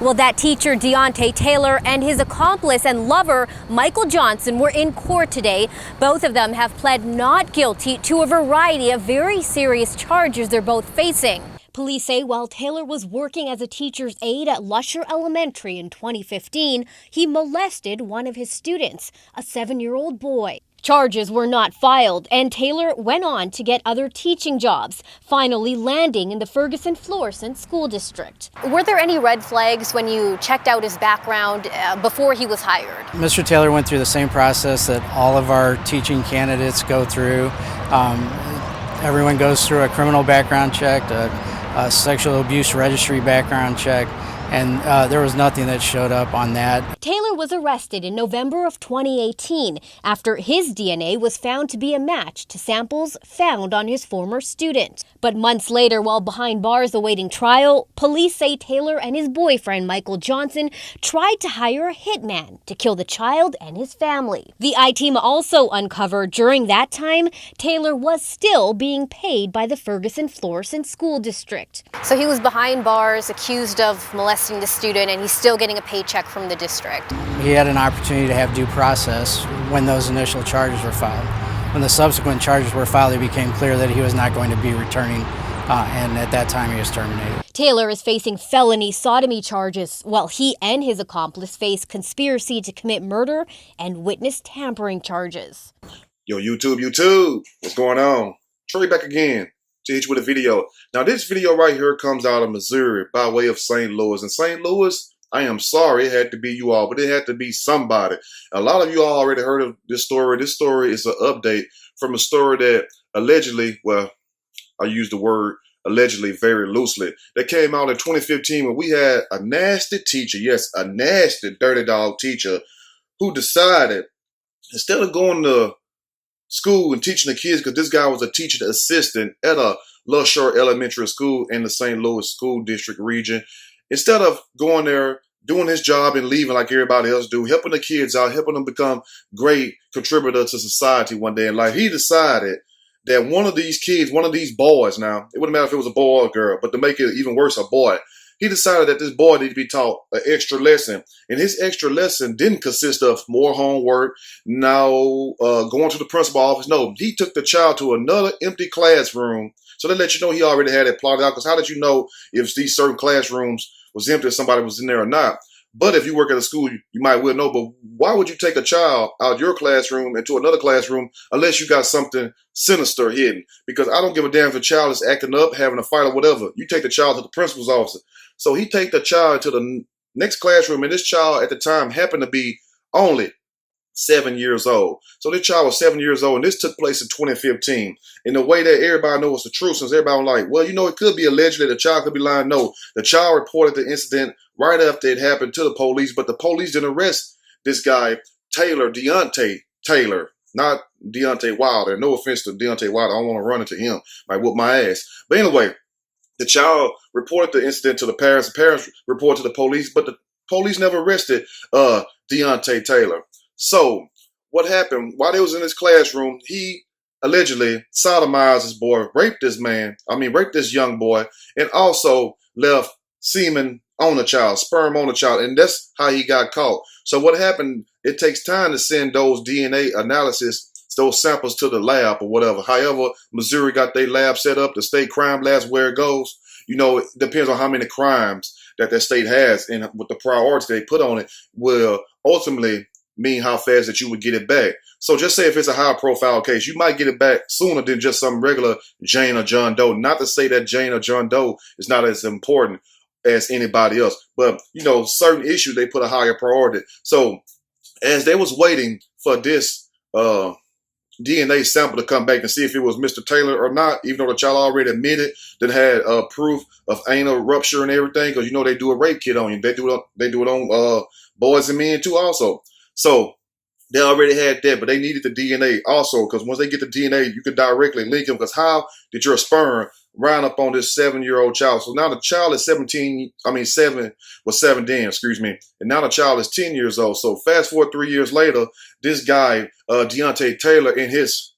Well, that teacher, Deontay Taylor, and his accomplice and lover, Michael Johnson, were in court today. Both of them have pled not guilty to a variety of very serious charges they're both facing. Police say while Taylor was working as a teacher's aide at Lusher Elementary in 2015, he molested one of his students, a 7-year-old boy. Charges were not filed, and Taylor went on to get other teaching jobs, finally landing in the Ferguson-Florissant School District. Were there any red flags when you checked out his background before he was hired? Mr. Taylor went through the same process that all of our teaching candidates go through. Everyone goes through a criminal background check, a sexual abuse registry background check, and there was nothing that showed up on that. Taylor was arrested in November of 2018 after his DNA was found to be a match to samples found on his former student. But months later, while behind bars awaiting trial, police say Taylor and his boyfriend, Michael Johnson, tried to hire a hitman to kill the child and his family. The I-Team also uncovered during that time, Taylor was still being paid by the Ferguson-Florissant School District. So he was behind bars, accused of molesting the student, and he's still getting a paycheck from the district. He had an opportunity to have due process when those initial charges were filed. When the subsequent charges were filed, it became clear that he was not going to be returning, and at that time he was terminated. Taylor is facing felony sodomy charges, while he and his accomplice face conspiracy to commit murder and witness tampering charges. Yo, YouTube, what's going on? Trey back again to hit you with a video. Now, this video right here comes out of Missouri by way of St. Louis. And St. Louis, I am sorry it had to be you all, but it had to be somebody. A lot of you all already heard of this story. This story is an update from a story that allegedly, well, I use the word allegedly very loosely, that came out in 2015 when we had a nasty teacher, yes, a nasty dirty dog teacher, who decided instead of going to school and teaching the kids, because this guy was a teaching assistant at a Lusher Elementary School in the St. Louis School District region, instead of going there, doing his job and leaving like everybody else do, helping the kids out, helping them become great contributors to society one day in life, he decided that one of these kids, one of these boys, now, it wouldn't matter if it was a boy or a girl, but to make it even worse, a boy, he decided that this boy needed to be taught an extra lesson. And his extra lesson didn't consist of more homework, going to the principal office. No, he took the child to another empty classroom. So they let you know he already had it plotted out. Because how did you know if these certain classrooms was empty, if somebody was in there or not? But if you work at a school, you might well know. But why would you take a child out of your classroom into another classroom unless you got something sinister hidden? Because I don't give a damn if the child is acting up, having a fight or whatever. You take the child to the principal's office. So he take the child to the next classroom, and this child at the time happened to be only 7 years old. So this child was 7 years old, and this took place in 2015. In the way that everybody knows the truth, since everybody was like, well, you know, it could be allegedly, the child could be lying. No, the child reported the incident right after it happened to the police, but the police didn't arrest this guy, Deontay Taylor, not Deontay Wilder. No offense to Deontay Wilder. I don't want to run into him. Might whoop my ass. But anyway, the child reported the incident to the parents. The parents reported to the police, but the police never arrested Deontay Taylor. So what happened while they was in his classroom, he allegedly sodomized this boy, raped this young boy, and also left semen on the child, sperm on the child, and that's how he got caught. So what happened, it takes time to send those DNA analysis, those samples to the lab or whatever. However, Missouri got their lab set up, the state crime lab's where it goes. You know, it depends on how many crimes that state has, and with the priority they put on it will ultimately mean how fast that you would get it back. So just say if it's a high profile case, you might get it back sooner than just some regular Jane or John Doe. Not to say that Jane or John Doe is not as important as anybody else, but you know, certain issues they put a higher priority. So as they was waiting for this DNA sample to come back and see if it was Mr. Taylor or not, even though the child already admitted that had proof of anal rupture and everything, because you know they do a rape kit on you. They do it on boys and men too also. So They already had that, but they needed the DNA also, because once they get the DNA, you can directly link them. Because how did your sperm round up on this 7-year-old child? So now the child is 7 then, excuse me. And now the child is 10 years old. So fast forward 3 years later, this guy, Deontay Taylor, and his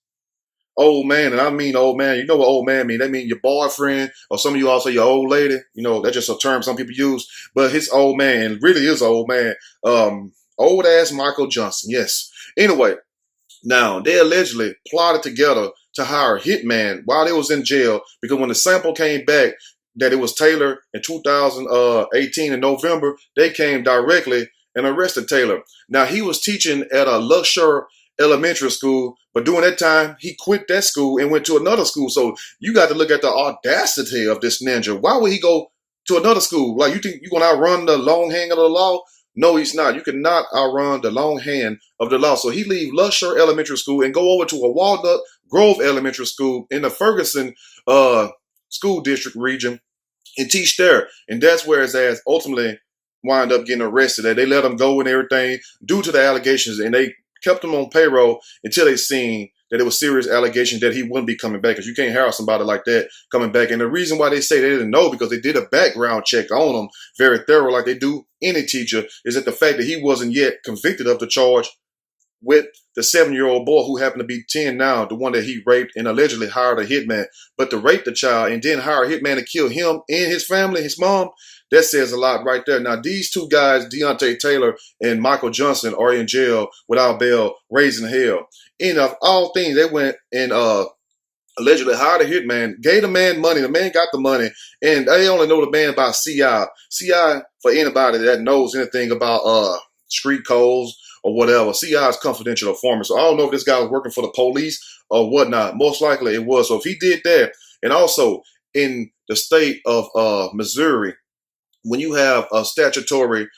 old man, and I mean old man, you know what old man mean? That mean your boyfriend, or some of you all say your old lady. You know, that's just a term some people use. But his old man, really is old man, old ass Michael Johnson, yes. Anyway, now they allegedly plotted together to hire a hitman while they was in jail, because when the sample came back that it was Taylor in 2018 in November, they came directly and arrested Taylor. Now he was teaching at a Luxor elementary school, but during that time he quit that school and went to another school. So you got to look at the audacity of this ninja. Why would he go to another school? Like, you think you're gonna outrun the long hand of the law? No, he's not. You cannot outrun the long hand of the law. So he leave Luxor Elementary School and go over to a Walnut Grove Elementary School in the Ferguson school district region and teach there. And that's where his ass ultimately wind up getting arrested. They let him go and everything due to the allegations, and they kept him on payroll until they seen that it was serious allegations that he wouldn't be coming back, because you can't hire somebody like that coming back. And the reason why they say they didn't know, because they did a background check on him, very thorough, like they do any teacher, is that the fact that he wasn't yet convicted of the charge with the 7-year-old boy who happened to be 10 now, the one that he raped and allegedly hired a hitman. But to rape the child and then hire a hitman to kill him and his family, his mom, that says a lot right there. Now, these two guys, Deontay Taylor and Michael Johnson, are in jail without bail, raising hell. And of all things, they went and allegedly hired a hitman, gave the man money. The man got the money, and they only know the man by CI. CI, for anybody that knows anything about street codes or whatever, CI is confidential informant. So I don't know if this guy was working for the police or whatnot. Most likely it was. So if he did that, and also in the state of Missouri, when you have a statutory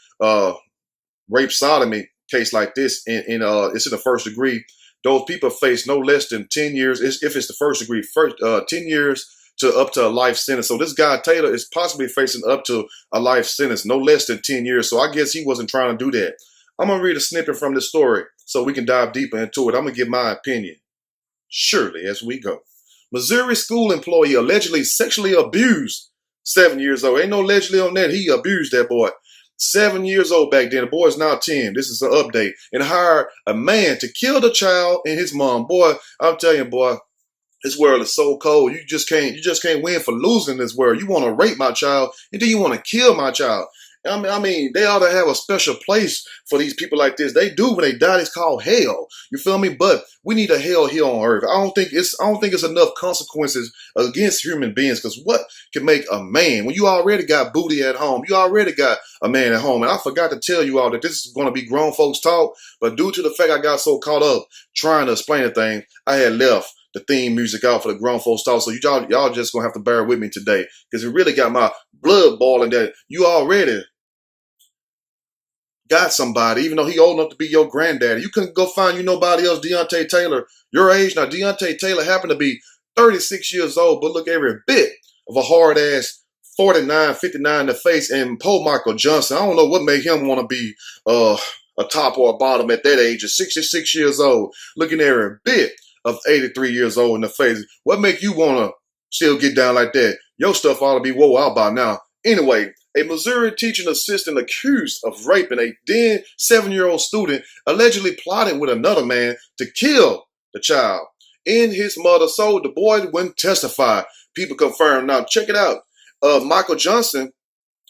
rape sodomy case like this, and it's in the first degree, those people face no less than 10 years, if it's the first degree, 10 years to up to a life sentence. So this guy, Taylor, is possibly facing up to a life sentence, no less than 10 years. So I guess he wasn't trying to do that. I'm going to read a snippet from this story so we can dive deeper into it. I'm going to give my opinion, surely, as we go. Missouri school employee allegedly sexually abused 7 years old. Ain't no allegedly on that. He abused that boy. 7 years old back then. The boy is now 10. This is an update. And hired a man to kill the child and his mom. Boy, I'm telling you, boy, this world is so cold. You just can't win for losing this world. You want to rape my child, and then you want to kill my child. I mean, they ought to have a special place for these people like this. They do when they die. It's called hell. You feel me? But we need a hell here on earth. I don't think it's enough consequences against human beings. Because what can make a man when you already got booty at home? You already got a man at home. And I forgot to tell you all that this is going to be grown folks talk. But due to the fact I got so caught up trying to explain the thing, I had left the theme music out for the grown folks talk. So y'all just gonna have to bear with me today, because it really got my blood boiling that you already got somebody, even though he old enough to be your granddaddy. You couldn't go find you nobody else. Deontay Taylor, your age. Now, Deontay Taylor happened to be 36 years old, but look every bit of a hard ass 49, 59 in the face. And poor Michael Johnson, I don't know what made him want to be a top or a bottom at that age of 66 years old, looking every bit of 83 years old in the face. What make you want to still get down like that? Your stuff ought to be woe out by now. Anyway, a Missouri teaching assistant accused of raping a then 7-year-old student allegedly plotted with another man to kill the child and his mother. So the boy wouldn't testify. People confirm. Now, check it out. Michael Johnson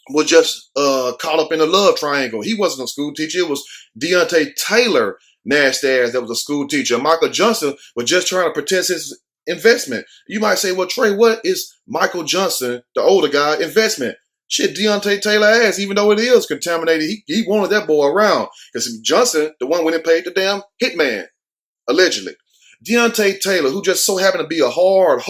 was just caught up in a love triangle. He wasn't a school teacher. It was Deontay Taylor, nasty ass, that was a school teacher. Michael Johnson was just trying to protect his investment. You might say, well, Trey, what is Michael Johnson, the older guy, investment? Shit, Deontay Taylor ass, even though it is contaminated, he wanted that boy around. Because Johnson, the one went and paid the damn hitman, allegedly. Deontay Taylor, who just so happened to be a hard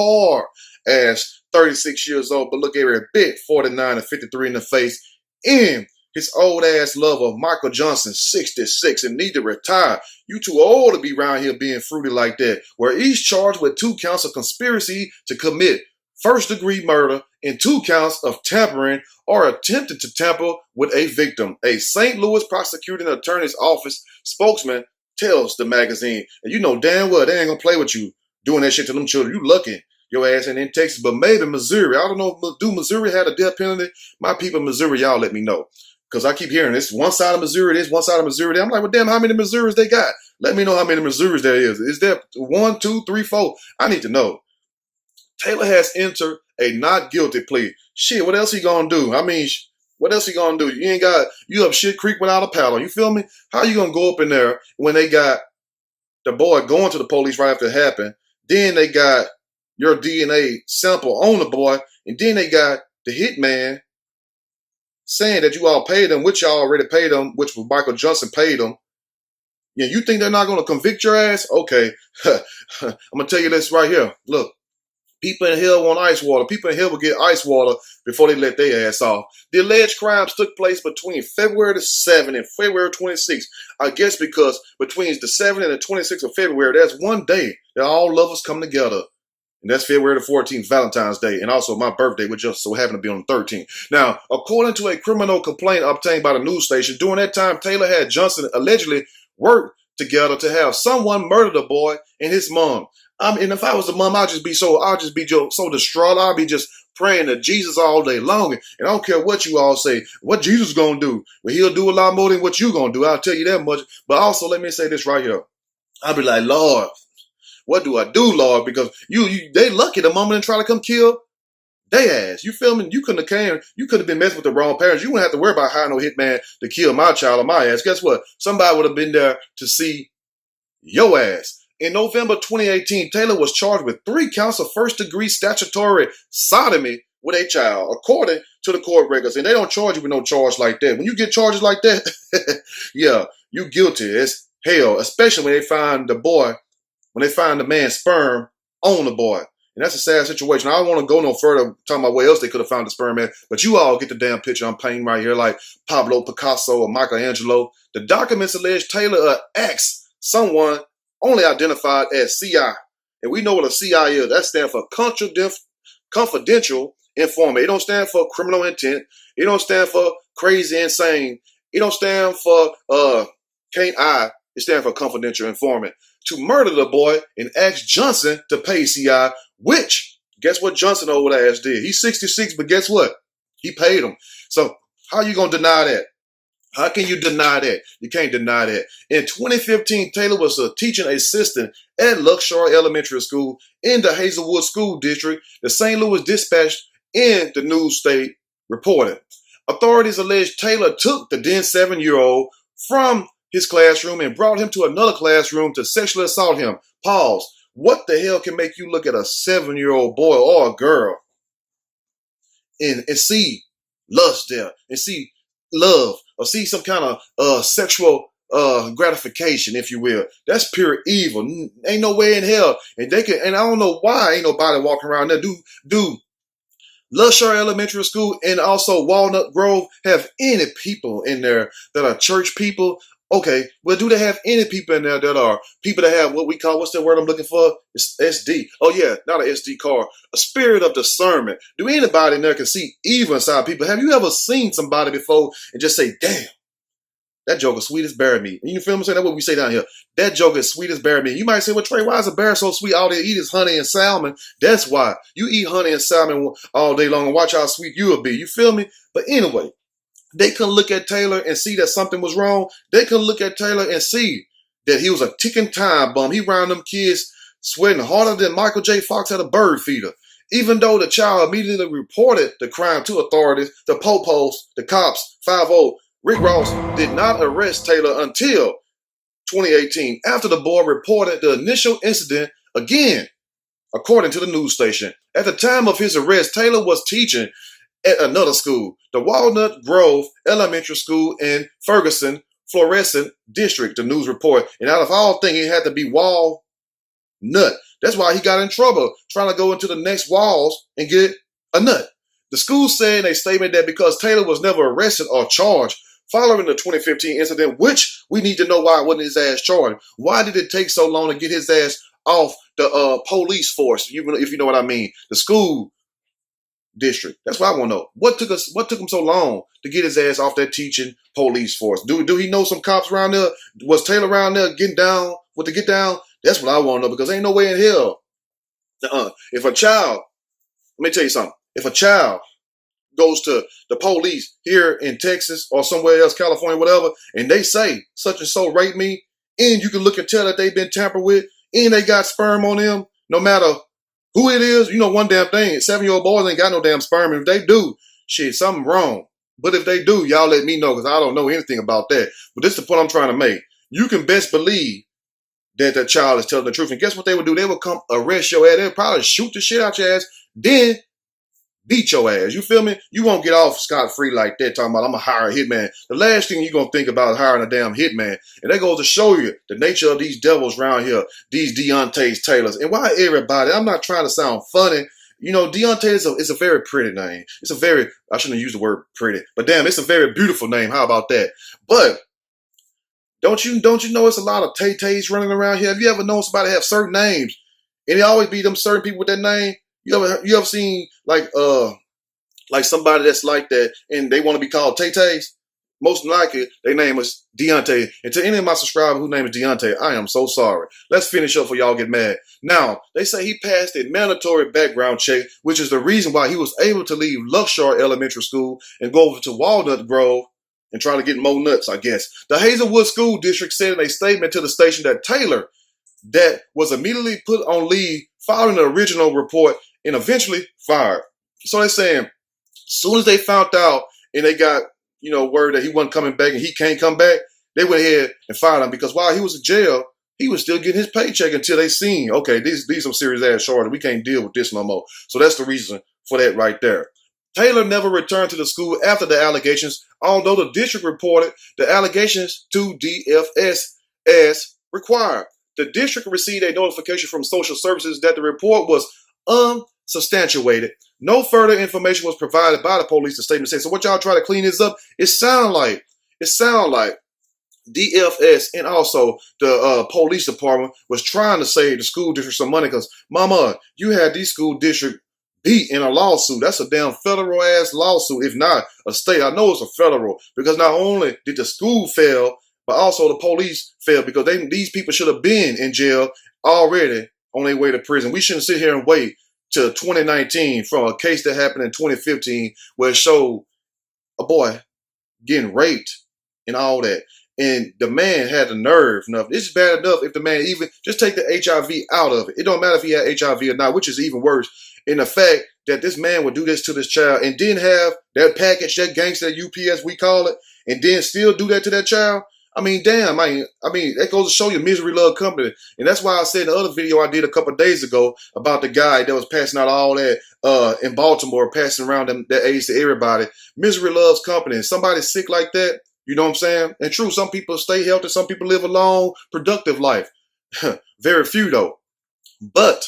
ass 36 years old, but look every bit 49 and 53 in the face, and his old ass lover, Michael Johnson, 66, and need to retire. You too old to be around here being fruity like that. Where each charged with 2 counts of conspiracy to commit first-degree murder and 2 counts of tampering or attempted to tamper with a victim. A St. Louis prosecuting attorney's office spokesman tells the magazine, and you know damn well they ain't gonna play with you doing that shit to them children. You lucky your ass ain't in Texas, but maybe Missouri. I don't know. Do Missouri had a death penalty? My people in Missouri, y'all let me know. Because I keep hearing this one side of Missouri, this one side of Missouri. I'm like, well, damn, how many Missouris they got? Let me know how many Missouris there is. Is there 1, 2, 3, 4? I need to know. Taylor has entered a not guilty plea. Shit, what else he gonna do? I mean, what else he gonna do? You up shit creek without a paddle. You feel me? How you gonna go up in there when they got the boy going to the police right after it happened? Then they got your DNA sample on the boy, and then they got the hitman saying that you all paid them, which y'all already paid them, which was Michael Johnson paid them. Yeah, you think they're not going to convict your ass? Okay. I'm going to tell you this right here. Look, people in hell want ice water. People in hell will get ice water before they let their ass off. The alleged crimes took place between February the 7th and February 26th. I guess because between the 7th and the 26th of February, that's one day that all lovers come together. And that's February the 14th, Valentine's Day, and also my birthday, which just so happened to be on the 13th. Now, according to a criminal complaint obtained by the news station, during that time, Taylor had Johnson allegedly worked together to have someone murder the boy and his mom. And if I was the mom, I'd just be so distraught. I'd be just praying to Jesus all day long. And I don't care what you all say, what Jesus gonna do. Well, he'll do a lot more than what you gonna do. I'll tell you that much. But also, let me say this right here. I'll be like, Lord, what do I do, Lord? Because they lucky the mama didn't try to come kill they ass. You feel me? You couldn't have came. You could have been messing with the wrong parents. You wouldn't have to worry about hiring no hitman to kill my child or my ass. Guess what? Somebody would have been there to see your ass. In November 2018, Taylor was charged with 3 counts of first-degree statutory sodomy with a child, according to the court records. And they don't charge you with no charge like that. When you get charges like that, yeah, you guilty as hell, especially when they find the man's sperm on the boy. And that's a sad situation. I don't want to go no further talking about where else they could have found the sperm at, but you all get the damn picture I'm painting right here, like Pablo Picasso or Michelangelo. The documents allege Taylor asked someone only identified as CI. And we know what a CI is. That stands for confidential informant. It don't stand for criminal intent. It don't stand for crazy, insane. It don't stand for can't I. It stands for confidential informant. To murder the boy and ask Johnson to pay CI, which, guess what Johnson old ass did? He's 66, but guess what? He paid him. So how you going to deny that? How can you deny that? You can't deny that. In 2015, Taylor was a teaching assistant at Luxor Elementary School in the Hazelwood School District. The St. Louis Dispatch in the news state reported. Authorities allege Taylor took the then 7-year-old from his classroom and brought him to another classroom to sexually assault him. Pause. What the hell can make you look at a 7-year-old boy or a girl and see lust there and see love or see some kind of sexual gratification, if you will? That's pure evil. Ain't no way in hell. And I don't know why ain't nobody walking around there. Do Luxor Elementary School and also Walnut Grove have any people in there that are church people? Okay, well, do they have any people in there that are people that have what we call, what's the word I'm looking for? It's SD. Oh, yeah, not an SD card. A spirit of discernment. Do anybody in there can see evil inside people? Have you ever seen somebody before and just say, damn, that joke is sweet as bear meat? You feel me? That's what we say down here. That joke is sweet as bear meat. You might say, well, Trey, why is a bear so sweet? All they eat is honey and salmon. That's why. You eat honey and salmon all day long and watch how sweet you'll be. You feel me? But anyway, they can look at Taylor and see that something was wrong. They can look at Taylor and see that he was a ticking time bomb. He round them kids sweating harder than Michael J. Fox at a bird feeder. Even though the child immediately reported the crime to authorities, the po-pos, the cops, 5-0, Rick Ross did not arrest Taylor until 2018, after the boy reported the initial incident again, according to the news station. At the time of his arrest, Taylor was teaching at another school, the Walnut Grove Elementary School in Ferguson, Florissant District, the news report. And out of all things, it had to be Walnut. That's why he got in trouble, trying to go into the next walls and get a nut. The school said in a statement that because Taylor was never arrested or charged following the 2015 incident, which we need to know why wasn't his ass charged. Why did it take so long to get his ass off the police force, if you know what I mean? The school district? That's what I want to know. What took him so long to get his ass off that teaching police force? Do he know some cops around there? Was Taylor around there getting down with the get down? That's what I want to know, because ain't no way in hell. If a child, let me tell you something. If a child goes to the police here in Texas or somewhere else, California, whatever, and they say such and so raped me, and you can look and tell that they've been tampered with, and they got sperm on them, no matter who it is, you know one damn thing. 7-year-old boys ain't got no damn sperm. And if they do, shit, something wrong. But if they do, y'all let me know, because I don't know anything about that. But this is the point I'm trying to make. You can best believe that the child is telling the truth. And guess what they would do? They would come arrest your ass. They would probably shoot the shit out your ass, then beat your ass. You feel me? You won't get off scot-free like that talking about I'm going to hire a hitman. The last thing you're going to think about is hiring a damn hitman. And that goes to show you the nature of these devils around here, these Deontay Taylors. And why everybody, I'm not trying to sound funny. You know, Deontay is a very pretty name. It's a very, I shouldn't use the word pretty, but damn, it's a very beautiful name. How about that? But don't you know it's a lot of Tay-Tays running around here? Have you ever known somebody have certain names? And it always be them certain people with that name. You ever seen like somebody that's like that and they want to be called Tay-Tays? Most likely their name is Deontay. And to any of my subscribers whose name is Deontay, I am so sorry. Let's finish up before y'all get mad. Now, they say he passed a mandatory background check, which is the reason why he was able to leave Luxor Elementary School and go over to Walnut Grove and try to get more nuts, I guess. The Hazelwood School District said in a statement to the station that Taylor, that was immediately put on leave following the original report and eventually fired. So they're saying, as soon as they found out and they got, word that he wasn't coming back and he can't come back, they went ahead and fired him, because while he was in jail, he was still getting his paycheck until they seen, okay, these are serious ass charges. We can't deal with this no more. So that's the reason for that right there. Taylor never returned to the school after the allegations, although the district reported the allegations to DFS as required. The district received a notification from social services that the report was unsubstantiated. No further information was provided by the police, the statement said. So what y'all try to clean this up? It sound like DFS and also the police department was trying to save the school district some money, because, mama, you had these school district beat in a lawsuit. That's a damn federal ass lawsuit, if not a state. I know it's a federal, because not only did the school fail, but also the police failed, because these people should have been in jail already on their way to prison. We shouldn't sit here and wait till 2019 from a case that happened in 2015 where it showed a boy getting raped and all that. And the man had the nerve enough. It's bad enough if the man even just take the HIV out of it. It don't matter if he had HIV or not, which is even worse. In the fact that this man would do this to this child and then have that package, that gangster UPS we call it, and then still do that to that child. I mean, damn, I mean, that goes to show you misery love company. And that's why I said in the other video I did a couple of days ago about the guy that was passing out all that in Baltimore, passing around that AIDS to everybody. Misery loves company. And somebody sick like that, you know what I'm saying? And true, some people stay healthy, some people live a long, productive life. Very few, though. But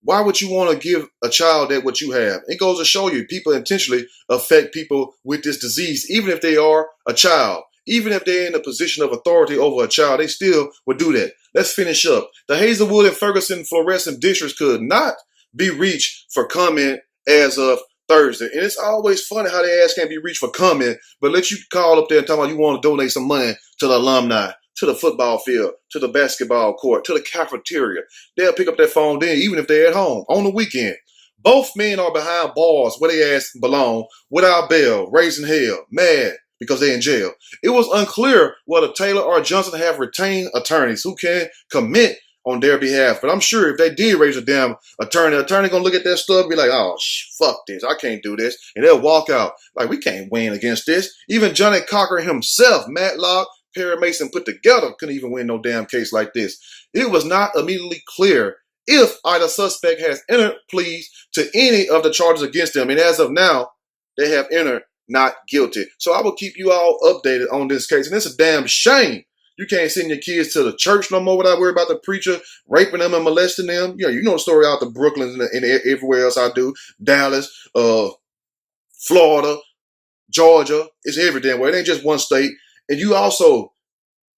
why would you want to give a child that what you have? It goes to show you people intentionally affect people with this disease, even if they are a child. Even if they're in a position of authority over a child, they still would do that. Let's finish up. The Hazelwood and Ferguson fluorescent districts could not be reached for comment as of Thursday. And it's always funny how their ass can't be reached for comment, but let you call up there and talk about you want to donate some money to the alumni, to the football field, to the basketball court, to the cafeteria. They'll pick up their phone then, even if they're at home on the weekend. Both men are behind bars where they ass belong, without bail, raising hell, mad because they're in jail. It was unclear whether Taylor or Johnson have retained attorneys who can commit on their behalf. But I'm sure if they did raise a damn attorney gonna look at that stuff and be like, oh, fuck this, I can't do this. And they'll walk out like, we can't win against this. Even Johnny Cocker himself, Matlock, Perry Mason put together, couldn't even win no damn case like this. It was not immediately clear if either suspect has entered pleas to any of the charges against them. And as of now, they have entered not guilty. So I will keep you all updated on this case. And it's a damn shame you can't send your kids to the church no more without worrying about the preacher raping them and molesting them. Yeah, you know the story out to Brooklyn and everywhere else I do. Dallas, Florida, Georgia. It's every damn way. It ain't just one state. And you also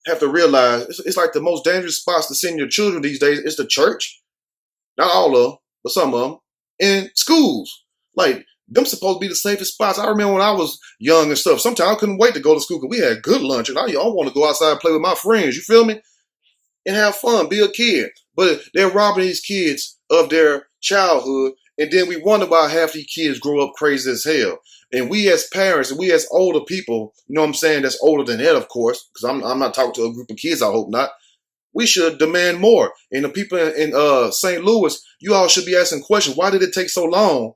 have to realize it's like the most dangerous spots to send your children these days is the church. Not all of them, but some of them. in schools. Like, them supposed to be the safest spots. I remember when I was young and stuff, sometimes I couldn't wait to go to school because we had good lunch, and I want to go outside and play with my friends, you feel me? And have fun, be a kid. But they're robbing these kids of their childhood, and then we wonder why half these kids grow up crazy as hell. And we as parents, and we as older people, you know what I'm saying, that's older than that, of course, because I'm not talking to a group of kids, I hope not. We should demand more. And the people in St. Louis, you all should be asking questions. Why did it take so long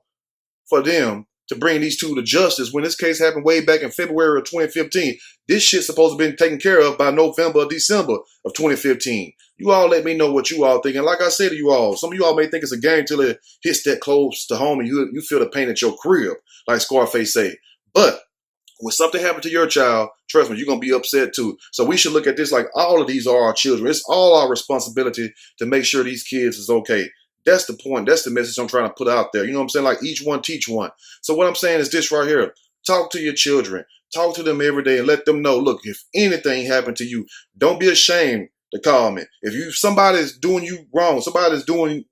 for them to bring these two to justice when this case happened way back in February of 2015? This shit's supposed to have been taken care of by November or December of 2015. You all let me know what you all think. And like I said to you all, some of you all may think it's a game until it hits that close to home and you feel the pain at your crib, like Scarface say. But when something happened to your child, trust me, you're going to be upset too. So we should look at this like all of these are our children. It's all our responsibility to make sure these kids is okay. That's the point. That's the message I'm trying to put out there. You know what I'm saying? Like each one teach one. So what I'm saying is this right here. Talk to your children. Talk to them every day and let them know, look, if anything happened to you, don't be ashamed to call me. If somebody's doing you wrong, somebody's doing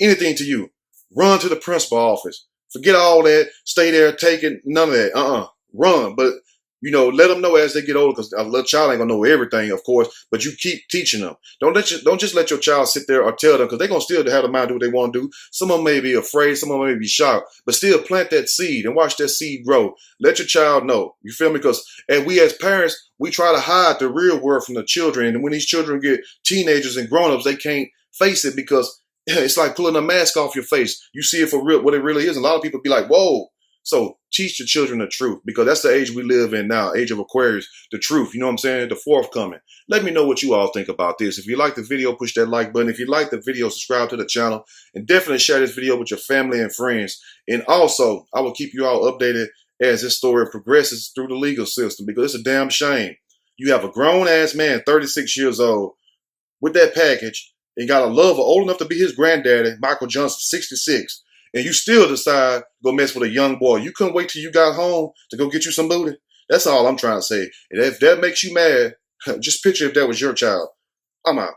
anything to you, run to the principal office. Forget all that. Stay there, take it, none of that. Run. But, you know, let them know as they get older, because a little child ain't gonna know everything, of course, but you keep teaching them. Don't just let your child sit there or tell them, because they're gonna still have the mind to do what they want to do. Some of them may be afraid, some of them may be shocked, but still plant that seed and watch that seed grow. Let your child know. You feel me? Because we as parents, we try to hide the real world from the children. And when these children get teenagers and grown-ups, they can't face it because it's like pulling a mask off your face. You see it for real, what it really is. And a lot of people be like, whoa. So teach the children the truth, because that's the age we live in now, age of Aquarius, the truth. You know what I'm saying? The forthcoming. Let me know what you all think about this. If you like the video, push that like button. If you like the video, subscribe to the channel, and definitely share this video with your family and friends. And also, I will keep you all updated as this story progresses through the legal system, because it's a damn shame. You have a grown-ass man, 36 years old, with that package, and got a lover old enough to be his granddaddy, Michael Johnson, 66. And you still decide to go mess with a young boy. You couldn't wait till you got home to go get you some booty. That's all I'm trying to say. And if that makes you mad, just picture if that was your child. I'm out.